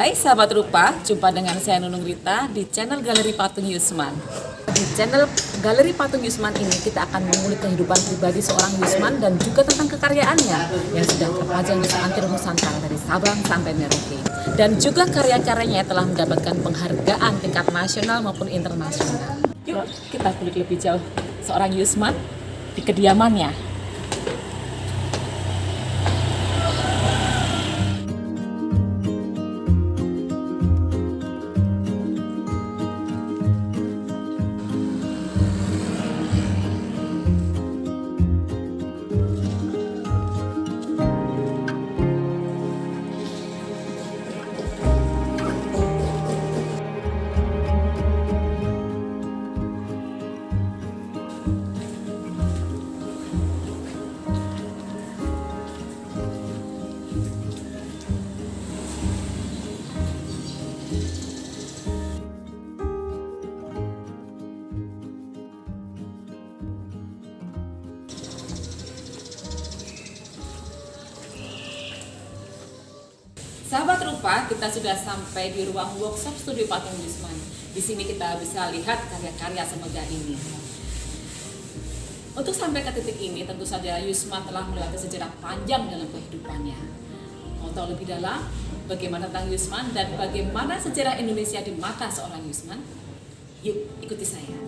Hai sahabat rupa, jumpa dengan saya Nunung Rita di channel Galeri Patung Yusman. Di channel Galeri Patung Yusman ini kita akan mengulik kehidupan pribadi seorang Yusman dan juga tentang kekaryanya yang sudah terpajang di seantero Nusantara dari Sabang sampai Merauke. Dan juga karya-karyanya telah mendapatkan penghargaan tingkat nasional maupun internasional. Yuk kita kulik lebih jauh seorang Yusman di kediamannya. Sahabat rupa, kita sudah sampai di ruang workshop studio Patung Yusman. Di sini kita bisa lihat karya-karya semegah ini. Untuk sampai ke titik ini, tentu saja Yusman telah melewati sejarah panjang dalam kehidupannya. Mau tahu lebih dalam bagaimana tentang Yusman dan bagaimana sejarah Indonesia di mata seorang Yusman? Yuk, ikuti saya.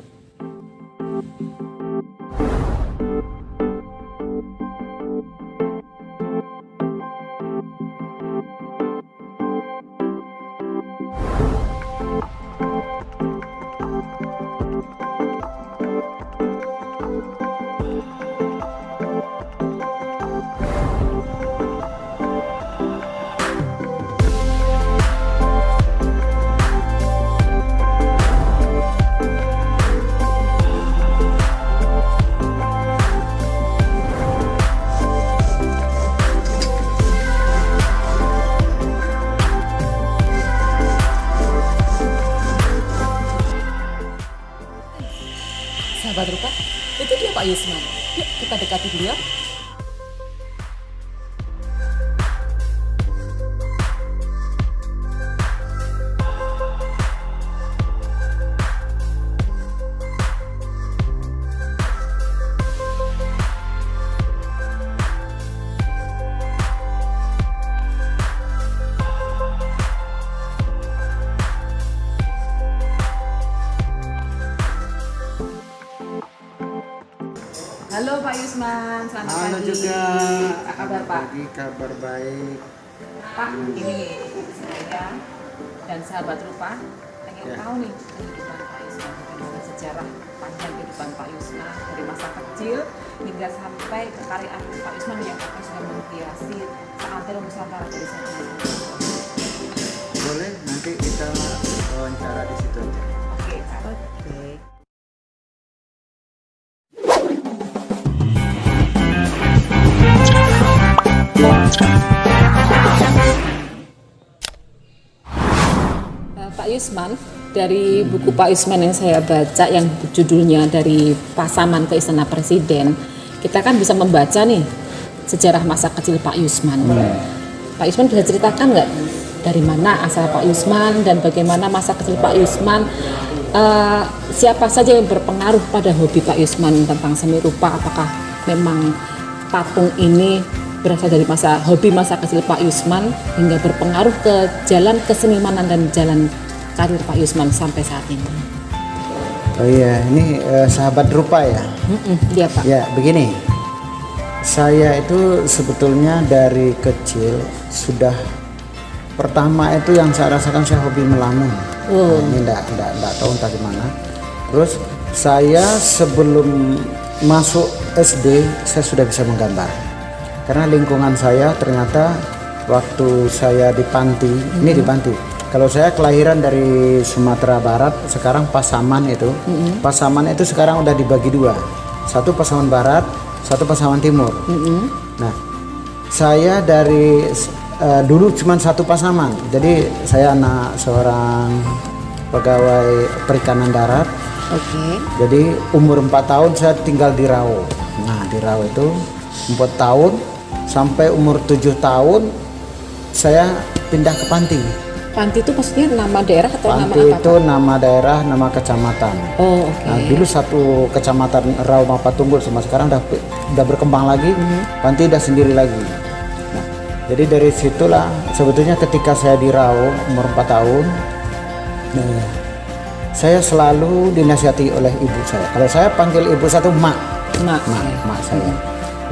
Sahabat rupa, itu dia Pak Yusman. Yuk kita dekati beliau. Halo Pak Yusman, selamat Halo pagi. juga. Apa kabar Pak? Pagi, kabar baik. Pak, ini saya dan sahabat rupa pengen Ya. tahu nih kehidupan Pak Yusman, bagaimana sejarah panjang kehidupan Pak Yusman dari masa kecil hingga sampai kekaryaan Pak Yusman yang akan sudah menghiasi seantero Nusantara dari saat ini. Boleh, nanti kita wawancara di situ aja. Oke, Pak. Pak Yusman, dari buku Pak Yusman yang saya baca yang judulnya dari Pasaman ke Istana Presiden, kita kan bisa membaca nih sejarah masa kecil Pak Yusman. Pak Yusman bisa ceritakan nggak dari mana asal Pak Yusman dan bagaimana masa kecil Pak Yusman, siapa saja yang berpengaruh pada hobi Pak Yusman tentang seni rupa? Apakah memang patung ini berasal dari hobi masa kecil Pak Yusman hingga berpengaruh ke jalan kesenimanan dan jalan karir Pak Yusman sampai saat ini? Oh iya, ini sahabat rupa ya? Iya Pak. Ya, begini. Saya itu sebetulnya dari kecil sudah pertama itu yang saya rasakan saya hobi melamun. Ini enggak tahu entah gimana. Terus saya sebelum masuk SD saya sudah bisa menggambar. Karena lingkungan saya ternyata waktu saya di panti, ini di panti. Kalau saya kelahiran dari Sumatera Barat, sekarang Pasaman itu. Pasaman itu sekarang udah dibagi dua. Satu Pasaman Barat, satu Pasaman Timur. Nah, saya dari dulu cuma satu Pasaman. Jadi saya anak seorang pegawai perikanan darat. Jadi umur 4 tahun saya tinggal di Rawo. Nah, di Rawo itu 4 tahun sampai umur 7 tahun saya pindah ke Panti. Panti itu maksudnya nama daerah atau nama Panti apa? itu nama daerah, nama kecamatan. Oh, oke. Nah, dulu satu kecamatan Rauma Patunggul, sama sekarang udah berkembang lagi. Panti udah sendiri lagi. Nah, jadi dari situlah sebetulnya ketika saya di Rau umur 4 tahun, saya selalu dinasihati oleh ibu saya. Kalau saya panggil ibu satu mak saya.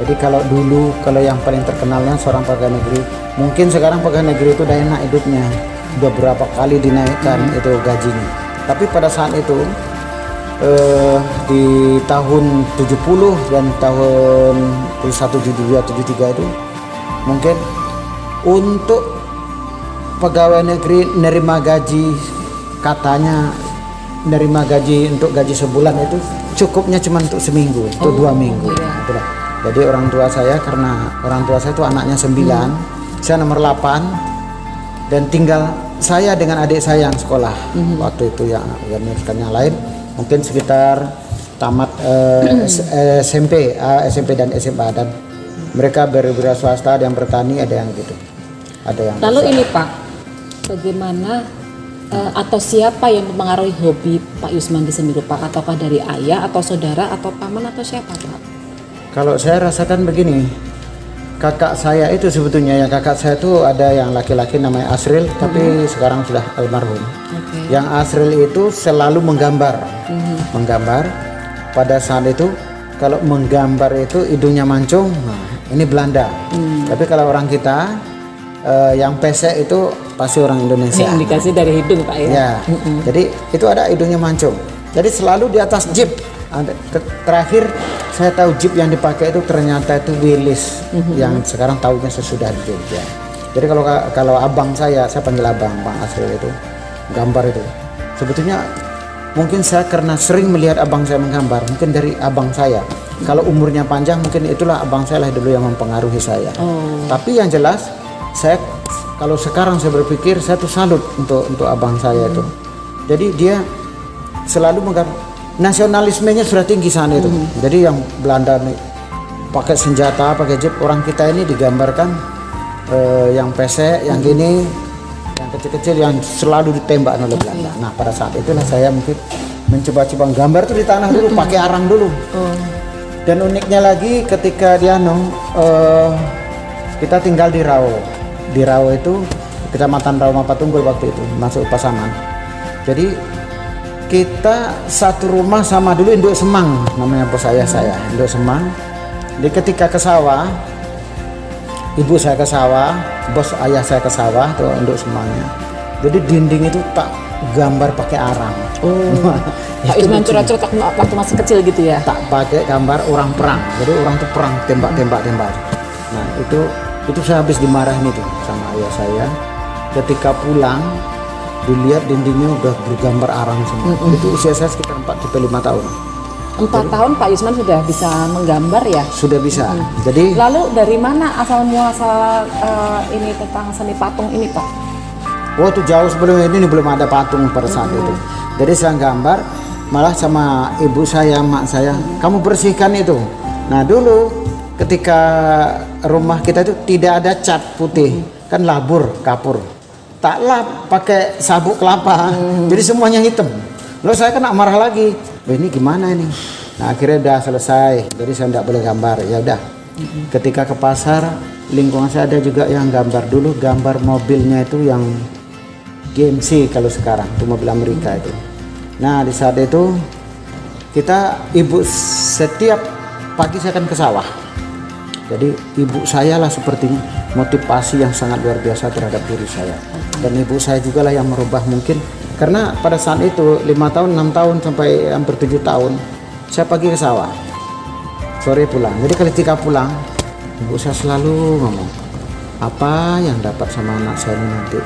Jadi kalau yang paling terkenalnya seorang pegawai negeri, mungkin sekarang pegawai negeri itu udah enak hidupnya, udah berapa kali dinaikkan itu gajinya. Tapi pada saat itu di tahun 70 dan tahun 71, 72, 73 itu mungkin untuk pegawai negeri nerima gaji, katanya nerima gaji untuk gaji sebulan itu cukupnya cuma untuk seminggu atau 2 minggu. Itulah. Jadi orang tua saya, karena orang tua saya itu anaknya 9, saya nomor 8, dan tinggal saya dengan adik saya yang sekolah waktu itu, yang yang lain mungkin sekitar tamat SMP dan SMA, dan mereka berwira swasta, ada yang bertani, ada yang gitu, ada yang Lalu besar. ini Pak, bagaimana atau siapa yang mempengaruhi hobi Pak Yusman di seni rupa? Ataukah dari ayah atau saudara atau paman atau siapa Pak? Kalau saya rasakan begini, kakak saya itu sebetulnya, kakak saya itu ada yang laki-laki namanya Asril, tapi sekarang sudah almarhum. Yang Asril itu selalu menggambar. Menggambar. Pada saat itu kalau menggambar itu hidungnya mancung, nah, ini Belanda. Tapi kalau orang kita yang pesek itu pasti orang Indonesia. Ini indikasi dari hidung Pak ya? Ya. Jadi itu ada hidungnya mancung. Jadi selalu di atas jeep. Terakhir saya tahu jeep yang dipakai itu ternyata itu Willys, yang sekarang tahunya sesudah di Jogja. Jadi kalau abang saya panggil abang, Bang Asril itu gambar itu. Sebetulnya mungkin saya karena sering melihat abang saya menggambar, mungkin dari abang saya. Kalau umurnya panjang mungkin itulah abang saya lah dulu yang mempengaruhi saya. Tapi yang jelas saya kalau sekarang saya berpikir, saya tuh salut untuk abang saya itu. Jadi dia selalu menggambar. Nasionalismenya sudah tinggi sana itu. Jadi yang Belanda nih pakai senjata, pakai jeep, orang kita ini digambarkan yang pesek, yang gini, yang kecil-kecil, yang selalu ditembak oleh Belanda. Nah pada saat itulah saya mungkin mencoba-coba gambar itu di tanah dulu, pakai arang dulu. Dan uniknya lagi ketika kita tinggal di Rau. Di Rau itu kecamatan Rauma Patunggul waktu itu, masuk Pasaman. Jadi kita satu rumah sama dulu induk semang, namanya bos saya induk semang. Jadi ketika ke sawah, ibu saya ke sawah, bos ayah saya ke sawah, tuh induk semangnya. Jadi dinding itu tak gambar pakai arang. Pak Yusman curhat-curhat waktu masih kecil gitu ya? Tak pakai gambar orang perang. Jadi orang tuh perang, tembak. Nah itu saya habis dimarahin itu sama ayah saya. Ketika pulang dilihat dindingnya udah bergambar arang semua. Itu usia saya sekitar 4-5 tahun. 4 tahun Pak Yusman sudah bisa menggambar ya? Sudah bisa. Jadi lalu dari mana asal muasal ini tentang seni patung ini Pak? waktu jauh sebelum ini belum ada patung pada saat itu. Jadi saya gambar, malah sama ibu saya, mak saya, kamu bersihkan itu. Nah dulu ketika rumah kita itu tidak ada cat putih, kan labur, kapur. Tak lap pakai sabuk kelapa, jadi semuanya hitam. Lalu saya kena marah lagi, ini gimana ini? Nah akhirnya udah selesai, jadi saya tidak boleh gambar. Ya udah. Ketika ke pasar, lingkungan saya ada juga yang gambar dulu, gambar mobilnya itu yang GMC kalau sekarang, itu mobil Amerika itu. Nah di saat itu setiap pagi saya akan ke sawah. Jadi ibu saya lah sepertinya motivasi yang sangat luar biasa terhadap diri saya. Dan ibu saya juga lah yang merubah mungkin. Karena pada saat itu 5 tahun, 6 tahun sampai hampir 7 tahun saya pergi ke sawah. Sore pulang. Jadi ketika pulang ibu saya selalu ngomong, apa yang dapat sama anak saya ini nanti?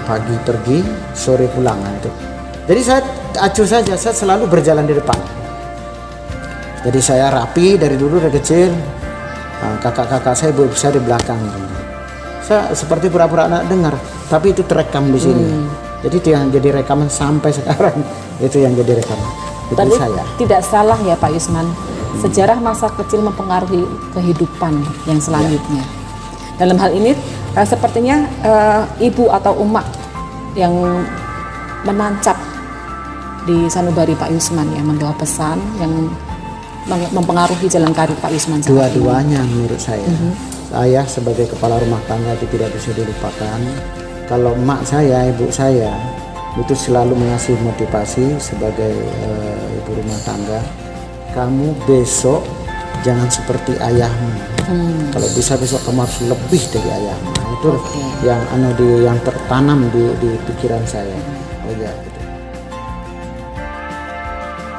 Pagi pergi, sore pulang. Nah, itu. Jadi saya acuh saja, saya selalu berjalan di depan. Jadi saya rapi dari dulu dari kecil. Kakak-kakak saya, ibu saya di belakang. Saya seperti pura-pura anak dengar, tapi itu terekam di sini. Jadi itu yang jadi rekaman sampai sekarang. Itu yang jadi rekaman. Itu Tapi saya. tidak salah ya Pak Yusman, sejarah masa kecil mempengaruhi kehidupan yang selanjutnya. Dalam hal ini sepertinya ibu atau umak yang menancap di sanubari Pak Yusman, yang membawa pesan yang mempengaruhi jalan karir Pak Yusman saat ini? Dua-duanya menurut saya. Ayah sebagai kepala rumah tangga itu tidak bisa dilupakan. Kalau emak saya, ibu saya itu selalu mengasih motivasi sebagai ibu rumah tangga. Kamu besok jangan seperti ayahmu. Kalau bisa besok kamu harus lebih dari ayahmu. Nah, itu yang tertanam di pikiran saya. Oh ya, gitu.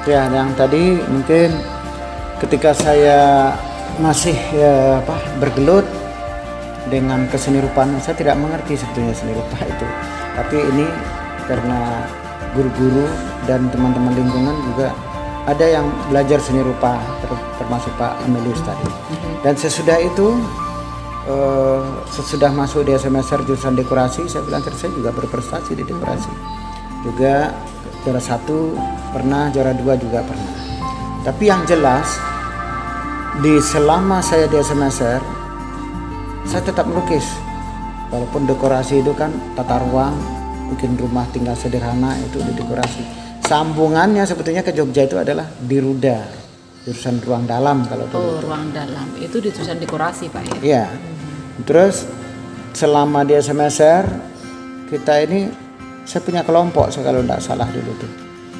Ya, yang tadi mungkin ketika saya masih bergelut dengan keseni rupaan, saya tidak mengerti sebetulnya seni rupa itu. Tapi ini karena guru-guru dan teman-teman lingkungan juga ada yang belajar seni rupa, termasuk Pak Amelius tadi. Dan sesudah itu, sesudah masuk di SMSR jurusan dekorasi, saya bilang saya juga berprestasi di dekorasi. Juga juara 1 pernah, juara 2 juga pernah. Tapi yang jelas, selama saya di SMSR, saya tetap melukis. Walaupun dekorasi itu kan tata ruang, bikin rumah tinggal sederhana, itu di dekorasi. Sambungannya sebetulnya ke Jogja itu adalah di Ruda, jurusan ruang dalam kalau dulu. Ruang dalam itu di jurusan dekorasi Pak ya? Iya. Terus selama di SMSR kita ini, saya punya kelompok kalau tidak salah dulu tuh.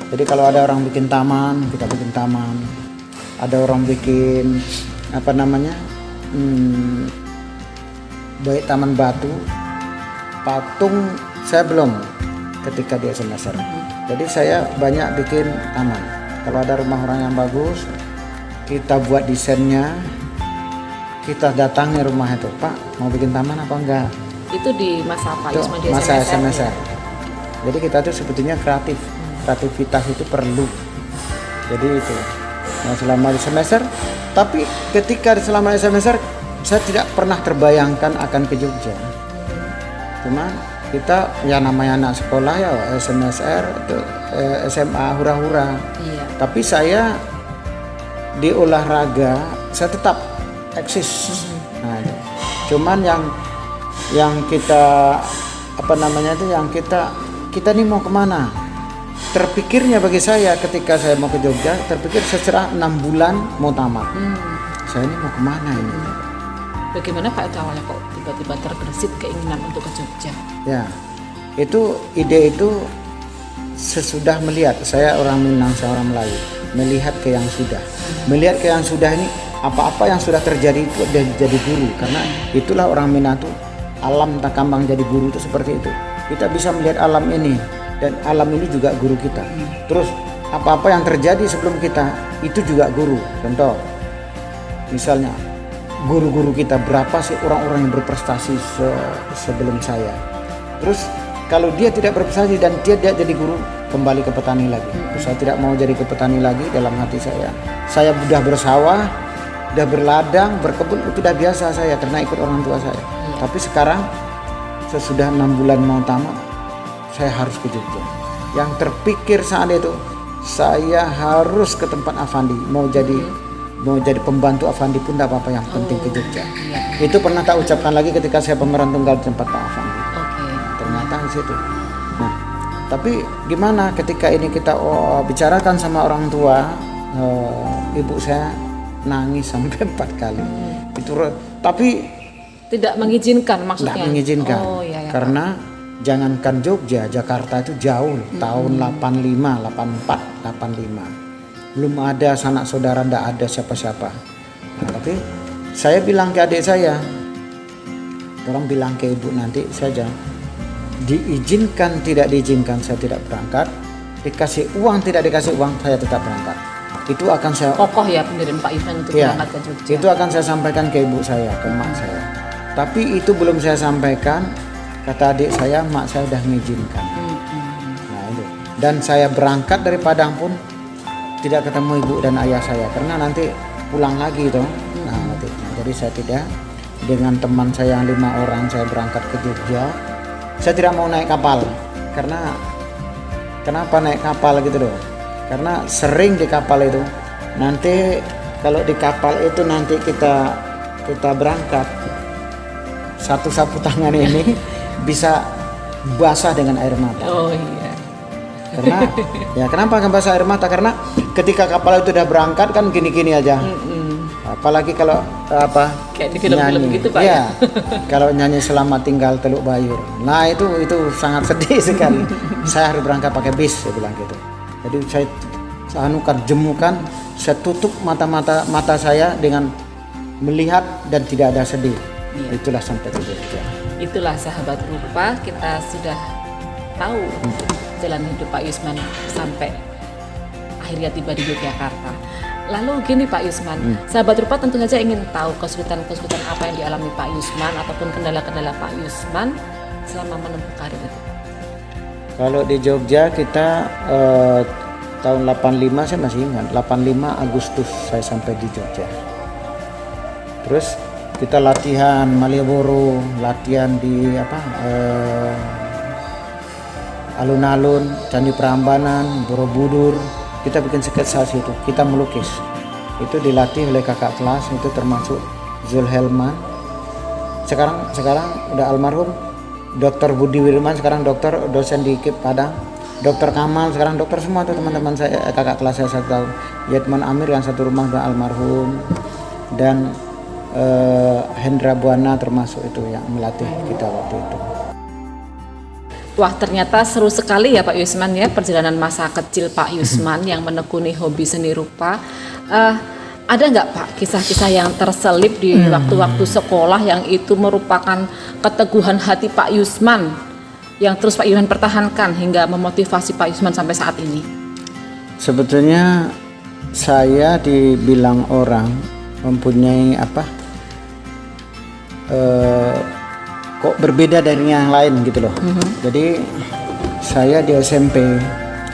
Jadi kalau ada orang bikin taman, kita bikin taman. Ada orang bikin baik taman batu, patung, saya belum ketika di SMSR. Jadi saya banyak bikin taman. Kalau ada rumah orang yang bagus, kita buat desainnya, kita datangi rumah itu, Pak mau bikin taman apa enggak? Itu di masa Pak Itu Yusman di masa SMSR. SMSR. Jadi kita tuh sebetulnya kreativitas itu perlu. Jadi itu. Nah, selama di semester, tapi ketika selama di semester saya tidak pernah terbayangkan akan ke Jogja. Cuma kita ya namanya anak sekolah ya SMSR atau SMA hura-hura. Iya. Tapi saya di olahraga saya tetap eksis. Nah, cuman yang kita yang kita nih mau kemana? Terpikirnya bagi saya ketika saya mau ke Jogja, terpikir secerah 6 bulan mau tamat. Saya ini mau kemana ini? Bagaimana Pak itu awalnya kok tiba-tiba terbersit keinginan untuk ke Jogja? Ya, ide itu sesudah melihat, saya orang Minang, saya orang Melayu, melihat ke yang sudah. Melihat ke yang sudah ini, apa-apa yang sudah terjadi itu jadi guru. Karena itulah orang Minang tuh, alam takambang jadi guru itu seperti itu. Kita bisa melihat alam ini, dan alam ini juga guru kita. Terus apa-apa yang terjadi sebelum kita itu juga guru. Contoh, misalnya guru-guru kita berapa sih orang-orang yang berprestasi sebelum saya. Terus kalau dia tidak berprestasi dan dia jadi guru, kembali ke petani lagi. Terus saya tidak mau jadi ke petani lagi dalam hati saya. Saya sudah bersawah, sudah berladang, berkebun, itu sudah biasa saya karena ikut orang tua saya. Tapi sekarang sesudah 6 bulan mau tamat, saya harus ke Jogja. Yang terpikir saat itu, saya harus ke tempat Afandi. Mau jadi pembantu Afandi pun tidak apa-apa, yang penting ke Jogja. Itu pernah tak ucapkan lagi ketika saya pemeran tunggal di tempat Pak Afandi. Ternyata di situ. Nah, tapi gimana ketika ini kita bicarakan sama orang tua, ibu saya nangis sampai 4 kali. Itu tapi tidak mengizinkan maksudnya. Tidak mengizinkan. Iya. Karena jangankan Jogja, Jakarta itu jauh. Tahun 85, 84, 85. Belum ada sanak saudara, tidak ada siapa-siapa. Nah, tapi saya bilang ke adik saya, tolong bilang ke ibu nanti saja. Diizinkan, tidak diizinkan, saya tidak berangkat. Dikasih uang, tidak dikasih uang, saya tetap berangkat. Itu akan saya kokoh ya pendirian Pak Yusman untuk berangkat ke Jogja. Itu akan saya sampaikan ke ibu saya, ke emak saya. Tapi itu belum saya sampaikan. Kata adik saya, mak saya udah mengizinkan. Nah itu. Dan saya berangkat dari Padang pun tidak ketemu ibu dan ayah saya karena nanti pulang lagi toh. Nah, jadi saya tidak, dengan teman saya yang 5 orang saya berangkat ke Jogja. Saya tidak mau naik kapal karena kenapa naik kapal gitu loh? Karena sering di kapal itu nanti kalau di kapal itu nanti kita berangkat satu sapu tangan ini bisa basah dengan air mata. Oh iya. Karena ya kenapa kan basah air mata? Karena ketika kapal itu udah berangkat kan gini-gini aja. Apalagi kalau Kayak di film-film nyanyi. gitu Pak ya. Kalau nyanyi Selamat Tinggal Teluk Bayur. Nah itu sangat sedih sekali. Saya harus berangkat pakai bis, saya bilang gitu. Jadi saya jemukan, saya tutup mata saya dengan melihat dan tidak ada sedih. Itulah sampai ke Jogja. Itulah sahabat rupa, kita sudah tahu jalan hidup Pak Yusman sampai akhirnya tiba di Yogyakarta. Lalu gini Pak Yusman, sahabat rupa tentu saja ingin tahu kesulitan-kesulitan apa yang dialami Pak Yusman ataupun kendala-kendala Pak Yusman selama menempuh karir itu. Kalau di Jogja kita tahun 85 saya masih ingat, 85 Agustus saya sampai di Jogja. Terus kita latihan Malioboro, latihan di alun-alun, Candi Prambanan, Borobudur. Kita bikin sketsa situ, kita melukis. Itu dilatih oleh kakak kelas, itu termasuk Zulhelman. Sekarang udah almarhum Dr. Budi Wirman, sekarang dokter, dosen di KIP Padang. Dr. Kamal, sekarang dokter semua tuh teman-teman saya, kakak kelas saya 1 tahun. Yatman Amir yang satu rumah udah almarhum. Dan Hendra Buana termasuk itu yang melatih kita waktu itu. Wah, ternyata seru sekali ya Pak Yusman ya, perjalanan masa kecil Pak Yusman yang menekuni hobi seni rupa. Ada nggak Pak kisah-kisah yang terselip di waktu-waktu sekolah yang itu merupakan keteguhan hati Pak Yusman yang terus Pak Yusman pertahankan hingga memotivasi Pak Yusman sampai saat ini? Sebetulnya saya dibilang orang mempunyai kok berbeda dari yang lain gitu loh. Jadi saya di SMP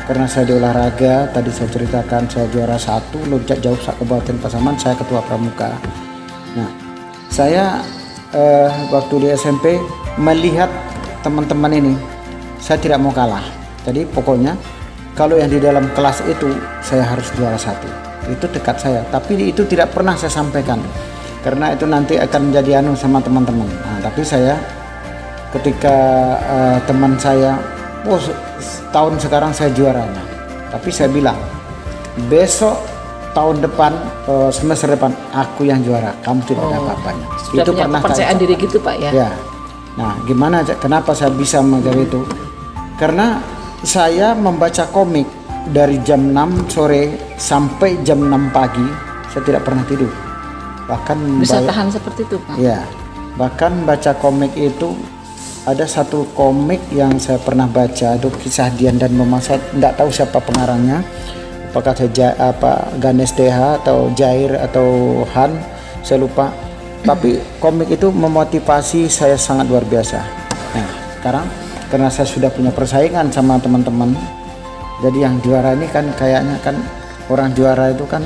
karena saya di olahraga, tadi saya ceritakan saya juara 1 loncat jauh Kabupaten Pasaman, saya ketua pramuka. Nah, saya waktu di SMP melihat teman-teman ini, saya tidak mau kalah. Jadi pokoknya kalau yang di dalam kelas itu saya harus juara 1. Itu tekad saya, tapi itu tidak pernah saya sampaikan. Karena itu nanti akan menjadi sama teman-teman. Nah, tapi saya ketika teman saya, tahun sekarang saya juaranya. Tapi saya bilang, besok tahun depan, semester depan aku yang juara, kamu tidak ada apa-apanya. Sudah itu punya kepercayaan diri gitu Pak ya? Ya. Nah, gimana? Kenapa saya bisa menjadi itu? Karena saya membaca komik dari jam 6 sore sampai jam 6 pagi, saya tidak pernah tidur. Bahkan bisa tahan seperti itu Pak? Ya, bahkan baca komik itu ada satu komik yang saya pernah baca, itu kisah Dian dan Mama. Saya tidak tahu siapa pengarangnya, apakah Ganes DH atau Jair atau Han, saya lupa. Tapi komik itu memotivasi saya sangat luar biasa. Nah, sekarang karena saya sudah punya persaingan sama teman-teman, jadi yang juara ini kan kayaknya kan orang juara itu kan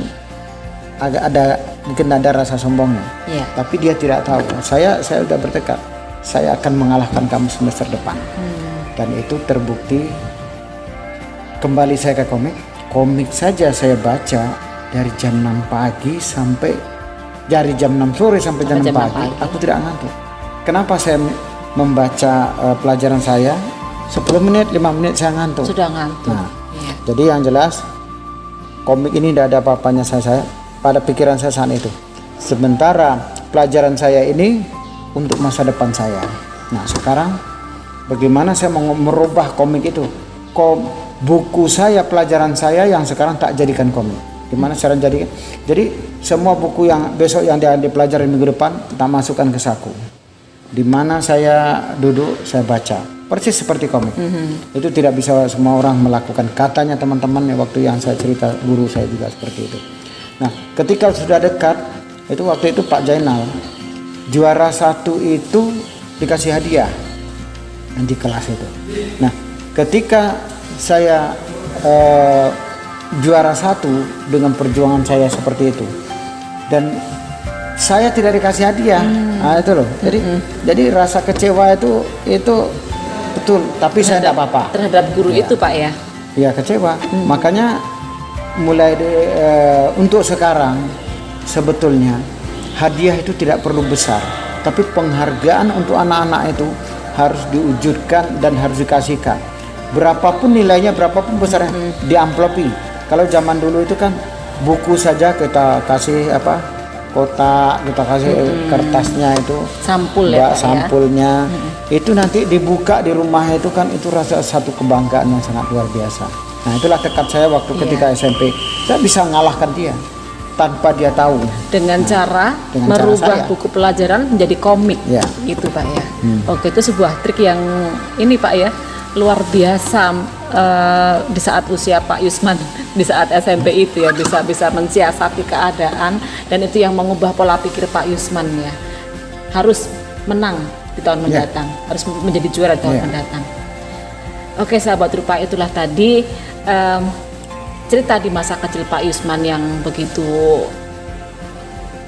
agak mungkin ada rasa sombongnya. Yeah. Tapi dia tidak tahu. Saya sudah bertekad, saya akan mengalahkan kamu semester depan. Dan itu terbukti. Kembali saya ke komik saja saya baca dari jam 6 pagi sampai dari jam 6 sore sampai jam 6 pagi. Aku tidak ngantuk. Kenapa saya membaca pelajaran saya 10 menit, 5 menit saya ngantuk. Sudah ngantuk. Nah, jadi yang jelas komik ini tidak ada apa-apanya saya pada pikiran saya saat itu. Sementara pelajaran saya ini untuk masa depan saya. Nah, sekarang bagaimana saya mau merubah komik itu? Buku saya, pelajaran saya yang sekarang tak jadikan komik. Gimana cara jadikan? Jadi semua buku yang besok yang dipelajari minggu depan tak masukkan ke saku. Di mana saya duduk, saya baca. Persis seperti komik. Itu tidak bisa semua orang melakukan. Katanya teman-teman waktu yang saya cerita, guru saya juga seperti itu. Nah, ketika sudah dekat, itu waktu itu Pak Jainal juara 1 itu dikasih hadiah di kelas itu. Nah, ketika saya juara 1 dengan perjuangan saya seperti itu, dan saya tidak dikasih hadiah, nah itu loh. Jadi rasa kecewa itu betul. Tapi saya tidak apa-apa terhadap guru ya. itu Pak ya? Ya kecewa. Makanya mulai untuk sekarang sebetulnya hadiah itu tidak perlu besar, tapi penghargaan untuk anak-anak itu harus diwujudkan dan harus dikasihkan. Berapapun nilainya, berapapun besarnya, diamplopi. Kalau zaman dulu itu kan buku saja kita kasih kotak, kita kasih kertasnya itu, sampul ya, Pak, sampulnya itu nanti dibuka di rumah itu kan, itu rasa satu kebanggaan yang sangat luar biasa. Nah itulah tekad saya waktu ketika SMP, saya bisa ngalahkan dia tanpa dia tahu, dengan cara dengan merubah cara buku pelajaran menjadi komik, gitu Pak ya. Oke, itu sebuah trik yang ini Pak ya, luar biasa di saat usia Pak Yusman, di saat SMP itu ya, bisa mensiasati keadaan, dan itu yang mengubah pola pikir Pak Yusman ya. Harus menang di tahun mendatang, harus menjadi juara di tahun mendatang. Oke sahabat rupa, itulah tadi cerita di masa kecil Pak Yusman yang begitu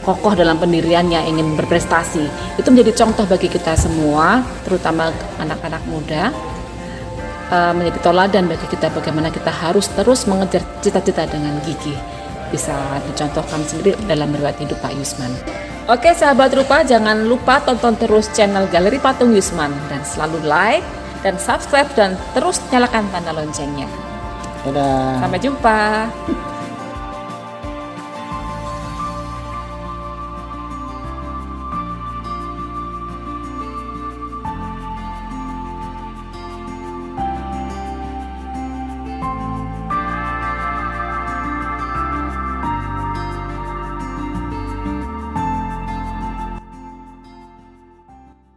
kokoh dalam pendiriannya, ingin berprestasi. Itu menjadi contoh bagi kita semua, terutama anak-anak muda, menjadi toladan bagi kita bagaimana kita harus terus mengejar cita-cita dengan gigih. Bisa dicontohkan sendiri dalam riwayat hidup Pak Yusman. Oke sahabat rupa, jangan lupa tonton terus channel Galeri Patung Yusman, dan selalu like dan subscribe dan terus nyalakan tanda loncengnya. Dadah. Sampai jumpa.